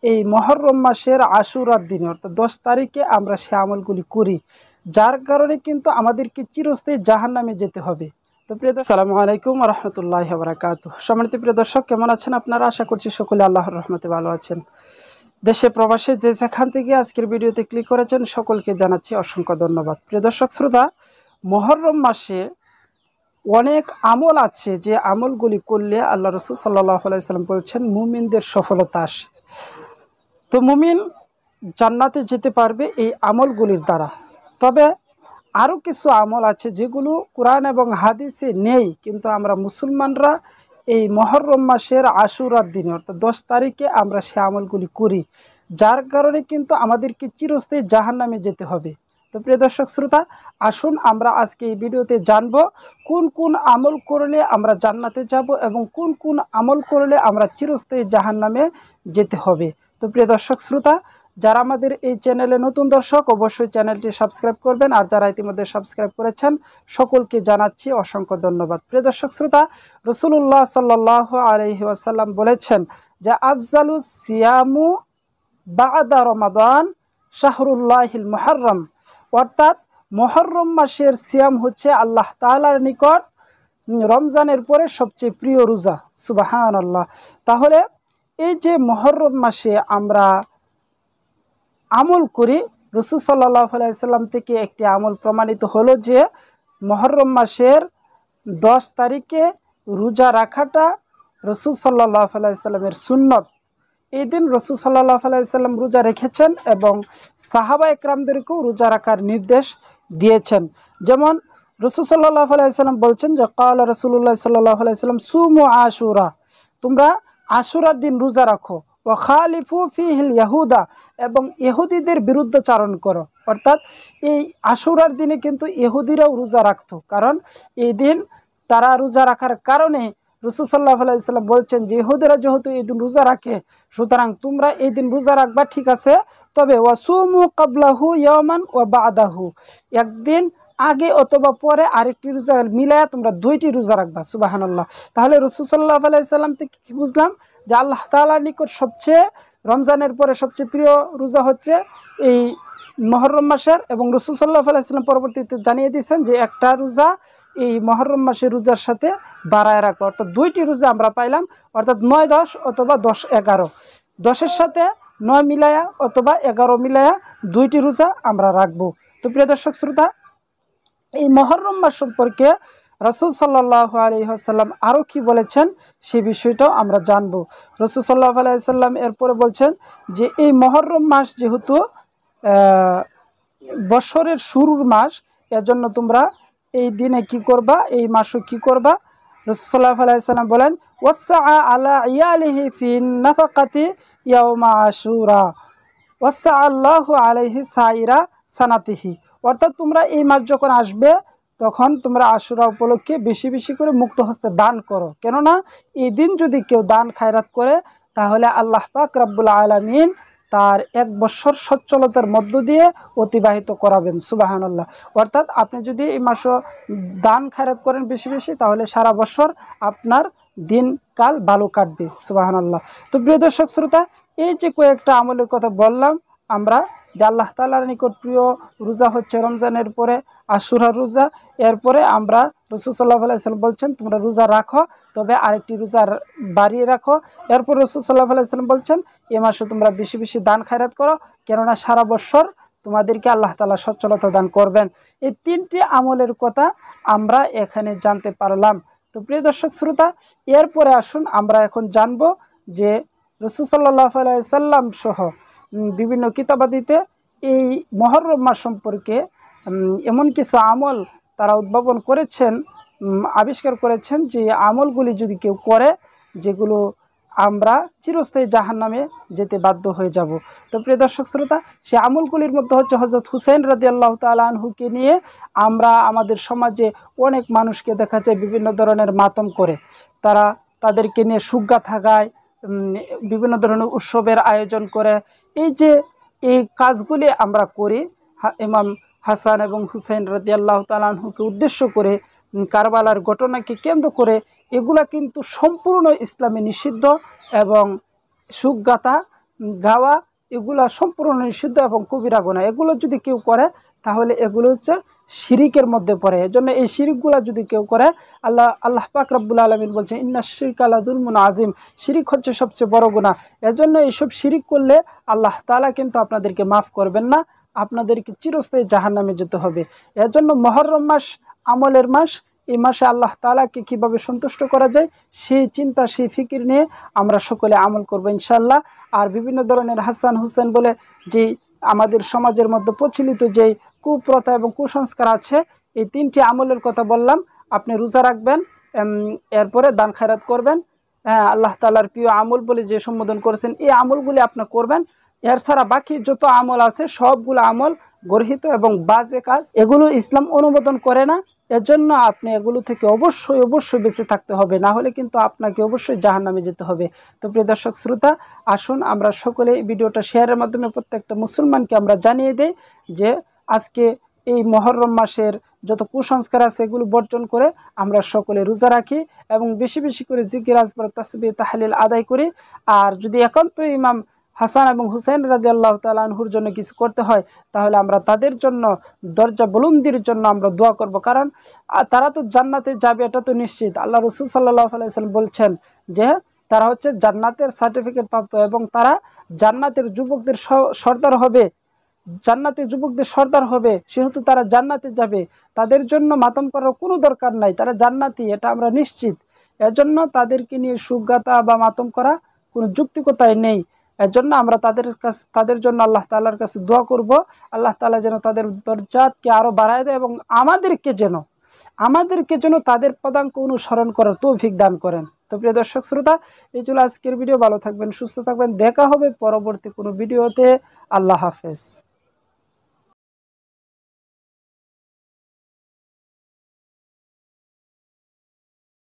এই মহররম মাসের আশুরার দিনে অর্থাৎ 10 তারিখে আমরা সে আমলগুলি করি, যার কারণে কিন্তু আমাদেরকে চিরস্থায়ী জাহান্নামে যেতে হবে। তো প্রিয় দর্শক, আসসালামু আলাইকুম ওয়া রাহমাতুল্লাহি ওয়া বারাকাতুহু। সম্মানিত প্রিয় দর্শক, কেমন আছেন আপনারা? আশা করছি সকলে আল্লাহর রহমতে ভালো আছেন। দেশে প্রবাসে যে যেখান থেকে আজকের ভিডিওতে ক্লিক করেছেন সকলকে জানাচ্ছি অসংখ্য ধন্যবাদ। প্রিয় দর্শক শ্রোতা, মহররম মাসে অনেক আমল আছে যে আমলগুলি করলে আল্লাহ রাসূল সাল্লাল্লাহু আলাইহি সাল্লাম বলছেন মুমিনদের সফলতা আসে। তো মুমিন জান্নাতে যেতে পারবে এই আমলগুলির দ্বারা। তবে আরও কিছু আমল আছে যেগুলো কোরআন এবং হাদিসে নেই, কিন্তু আমরা মুসলমানরা এই মহররম মাসের আশুরার দিনে অর্থাৎ 10 তারিখে আমরা সে আমলগুলি করি, যার কারণে কিন্তু আমাদেরকে চিরস্থায়ী জাহান্নামে যেতে হবে। তো প্রিয় দর্শক শ্রোতা, আসুন আমরা আজকে এই ভিডিওতে জানব কোন কোন আমল করলে আমরা জান্নাতে যাব এবং কোন কোন আমল করলে আমরা চিরস্থায়ী জাহান্নামে যেতে হবে। তো প্রিয় দর্শক শ্রোতা, যারা আমাদের এই চ্যানেলে নতুন দর্শক অবশ্যই চ্যানেলটি সাবস্ক্রাইব করবেন, আর যারা ইতিমধ্যে সাবস্ক্রাইব করেছেন সকলকে জানাচ্ছি অসংখ্য ধন্যবাদ। প্রিয় দর্শক শ্রোতা, রাসূলুল্লাহ সাল্লাল্লাহু আলাইহি ওয়াসাল্লাম বলেছেন যে আফজালুস সিয়ামু বা'দা রমাদান শাহরুল্লাহিল মুহররম, অর্থাৎ মুহররম মাসের সিয়াম হচ্ছে আল্লাহ তাআলার নিকট রমজানের পরে সবচেয়ে প্রিয় রোজা। সুবহানাল্লাহ। তাহলে এই যে মুহররম মাসে আমরা আমল করি, রাসূল সাল্লাল্লাহু আলাইহি সাল্লাম থেকে একটি আমল প্রমাণিত হলো যে মুহররম মাসের 10 তারিখে রোজা রাখাটা রাসূল সাল্লাল্লাহু আলাইহি সাল্লামের সুন্নত। এই দিন রাসূল সাল্লাল্লাহু আলাইহি সাল্লাম রোজা রেখেছেন এবং সাহাবা একরামদেরকেও রোজা রাখার নির্দেশ দিয়েছেন। যেমন রাসূল সাল্লাল্লাহু আলাইহি সাল্লাম বলছেন যে ক্বালা রাসূলুল্লাহ সাল্লাল্লাহু আলাইহি সাল্লাম সুমু আশুরা, তোমরা আশুরার দিন রোজা রাখো, ওয়া খালিফু ফিহিল ইয়াহুদা, এবং ইহুদিদের বিরুদ্ধাচারণ করো। অর্থাৎ এই আশুরার দিনে কিন্তু ইহুদিরাও রোজা রাখতো, কারণ এই দিন তারা রোজা রাখার কারণে রাসূল সাল্লাল্লাহু আলাইহি সাল্লাম বলছেন যে ইহুদিরা যেহেতু এই দিন রোজা রাখে, সুতরাং তোমরা এই দিন রোজা রাখবা, ঠিক আছে, তবে ওয়াসুমু ক্বাবলাহু ইয়াওমান ওয়া বা'দাহু, একদিন আগে অথবা পরে আরেকটি রোজা মিলায়া তোমরা 2টি রোজা রাখবা। সুবহানাল্লাহ। তাহলে রাসূল সাল্লাল্লাহু আলাইহি সাল্লাম থেকে কি বুঝলাম যে আল্লাহ তাআলার নিকট সবচেয়ে রমজানের পরে সবচেয়ে প্রিয় রোজা হচ্ছে এই মুহররম মাসের, এবং রাসূল সাল্লাল্লাহু আলাইহি সাল্লাম পরবর্তীতে জানিয়ে দিয়েছেন যে একটা রোজা এই মুহররম মাসের রোজার সাথে বাড়ায় রাখবো, অর্থাৎ 2টি রোজা আমরা পাইলাম, অর্থাৎ 9-10 অথবা 10-11, 10-এর সাথে 9 মিলায়া অথবা 11 মিলায়া 2টি রোজা আমরা রাখবো। তো প্রিয় দর্শক শ্রোতা, এই মুহররম মাস সম্পর্কে রাসূল সাল্লাল্লাহু আলাইহি ওয়াসাল্লাম আরও কি বলেছেন সেই বিষয়টাও আমরা জানব। রাসূল সাল্লাল্লাহু আলাইহি ওয়াসাল্লাম এরপরে বলছেন যে এই মুহররম মাস যেহেতু বছরের শুরুর মাস, এজন্য তোমরা এই দিনে কি করবা, এই মাসে কি করবা। রাসূল সাল্লাল্লাহু আলাইহি ওয়াসাল্লাম বলেন ওয়াসআ আলা ইয়ালিহি ফিন নাফাকাতি ইয়াউমা আশুরা ওয়াসআ আল্লাহু আলাইহি সাইরা সানাতিহি, অর্থাৎ তোমরা এই মাস যখন আসবে তখন তোমরা আশুরা উপলক্ষে বেশি বেশি করে মুক্ত হস্তে দান করো, কেননা এই দিন যদি কেউ দান খায়রাত করে তাহলে আল্লাহ পাক রব্বুল আলামিন তার 1 বছর সচ্ছলতার মধ্য দিয়ে অতিবাহিত করাবেন। সুবহানাল্লাহ। অর্থাৎ আপনি যদি এই মাসে দান খায়রাত করেন বেশি বেশি, তাহলে সারা বছর আপনার দিনকাল ভালো কাটবে। সুবহানাল্লাহ। তো প্রিয় দর্শক শ্রোতা, এই যে কয়েকটা আমলের কথা বললাম আমরা, যে আল্লাহ তাআলার নিকট প্রিয় রোজা হচ্ছে রমজানের পরে আশুরা রোজা, এরপরে আমরা রাসূল সাল্লাল্লাহু আলাইহি সাল্লাম বলছেন তোমরা রোজা রাখো, তবে আরেকটি রোজা বাড়িয়ে রাখো। এরপর রাসূল সাল্লাল্লাহু আলাইহি সাল্লাম বলছেন এই মাসে তোমরা বেশি বেশি দান খায়রাত করো, কেননা সারা বছর তোমাদেরকে আল্লাহ তাআলা সচ্ছলতা দান করবেন। এই 3টি আমলের কথা আমরা এখানে জানতে পারলাম। তো প্রিয় দর্শক শ্রোতা, এরপরে আসুন আমরা এখন জানব যে রাসূল সাল্লাল্লাহু আলাইহি সাল্লাম সহ বিভিন্ন কিতাবাদিতে এই মুহররম মাস সম্পর্কে এমন কিছু আমল তারা উদ্ভাবন করেছেন, আবিষ্কার করেছেন, যে আমলগুলি যদি কেউ করে যেগুলো আমরা চিরস্থায়ী জাহান্নামে যেতে বাধ্য হয়ে যাব। তো প্রিয় দর্শক শ্রোতা, সেই আমলগুলির মধ্যে হচ্ছে হযরত হুসাইন রাদিয়াল্লাহু তাআলা আনহুকে নিয়ে আমরা আমাদের সমাজে অনেক মানুষকে দেখা যায় বিভিন্ন ধরনের মাতম করে, তারা তাদেরকে নিয়ে সুগ্গা থাকায় বিভিন্ন ধরনের উৎসবের আয়োজন করে। এই যে এই কাজগুলি আমরা করি ইমাম হাসান এবং হুসাইন রাদিয়াল্লাহু তাআলা আনহুকে উদ্দেশ্য করে, কারবালার ঘটনাকে কেন্দ্র করে, এগুলা কিন্তু সম্পূর্ণ ইসলামে নিষিদ্ধ এবং সুগাতা গাওয়া এগুলা সম্পূর্ণ নিষিদ্ধ এবং কবিরা গুনাহ। এগুলো যদি কেউ করে তাহলে এগুলো হচ্ছে শিরিকের মধ্যে পড়ে। এজন্য এই শিরিকগুলা যদি কেউ করে, আল্লাহ পাক রব্বুল আলামিন বলছেন ইন্না শিরকা লাযুলমুন আযীম, শিরিক হচ্ছে সবচেয়ে বড় গুনাহ। এজন্য এইসব শিরিক করলে আল্লাহ তাআলা কিন্তু আপনাদেরকে মাফ করবেন না, আপনাদেরকে চিরস্থায়ী জাহান্নামে যেতে হবে। এজন্য মুহররম মাস আমলের মাস। এই মাসে আল্লাহ তাআলাকে কিভাবে সন্তুষ্ট করা যায় সেই চিন্তা, সেই ফিকির নিয়ে আমরা সকলে আমল করব ইনশাআল্লাহ। আর বিভিন্ন ধরনের হাসান হুসেন বলে যে আমাদের সমাজের মধ্যে প্রচলিত যেই কুপ্রথা এবং কুসংস্কার আছে, এই 3টি আমলের কথা বললাম। আপনি রোজা রাখবেন, এরপরে দান খায়রাত করবেন, আল্লাহ তাআলার প্রিয় আমল বলে যে সম্বোধন করেছেন এই আমলগুলি আপনি করবেন। এর ছাড়া বাকি যত আমল আছে সবগুলো আমল গর্হিত এবং বাজে কাজ, এগুলো ইসলাম অনুমোদন করে না। এজন্য আপনি এগুলো থেকে অবশ্যই অবশ্যই বেঁচে থাকতে হবে, না হলে কিন্তু আপনাকে অবশ্যই জাহান্নামে যেতে হবে। তো প্রিয় দর্শক শ্রোতা, আসুন আমরা সকলে এই ভিডিওটা শেয়ারের মাধ্যমে প্রত্যেকটা মুসলমানকে আমরা জানিয়ে দেই যে আজকে এই মুহররম মাসের যত কুসংস্কার আছে এগুলো বর্জন করে আমরা সকলে রোজা রাখি এবং বেশি বেশি করে জিকির আজকার তাসবিহ তাহলিল আদায় করি। আর যদি একান্ত ইমাম হাসান এবং হুসাইন রাদিয়াল্লাহু তাআলা আনহুর জন্য কিছু করতে হয় তাহলে আমরা তাদের জন্য দরজা বুলন্দির জন্য আমরা দোয়া করব, কারণ তারা তো জান্নাতে যাবে এটা তো নিশ্চিত। আল্লাহ রাসূল সাল্লাল্লাহু আলাইহি ওয়াসাল্লাম বলছেন যে তারা হচ্ছে জান্নাতের সার্টিফিকেট প্রাপ্ত এবং তারা জান্নাতের যুবকদের সর্দার হবে, জান্নাতের যুবকদের সর্দার হবে, সেহেতু তারা জান্নাতে যাবে। তাদের জন্য মাতম করার কোনো দরকার নাই, তারা জান্নাতি, এটা আমরা নিশ্চিত। এজন্য তাদেরকে নিয়ে সুগাতা বা মাতম করা কোনো যুক্তিকতাই নেই। এজন্য আমরা তাদের জন্য আল্লাহ তাআলার কাছে দোয়া করব, আল্লাহ তাআলা যেন তাদের দরজাতকে আরো বাড়ায় দেয় এবং আমাদেরকে যেন তাদের পদাঙ্ক অনুসরণ করার তৌফিক দান করেন। তো প্রিয় দর্শক শ্রোতা, এই ছিল আজকের ভিডিও। ভালো থাকবেন, সুস্থ থাকবেন, দেখা হবে পরবর্তী কোনো ভিডিওতে। আল্লাহ হাফেজ।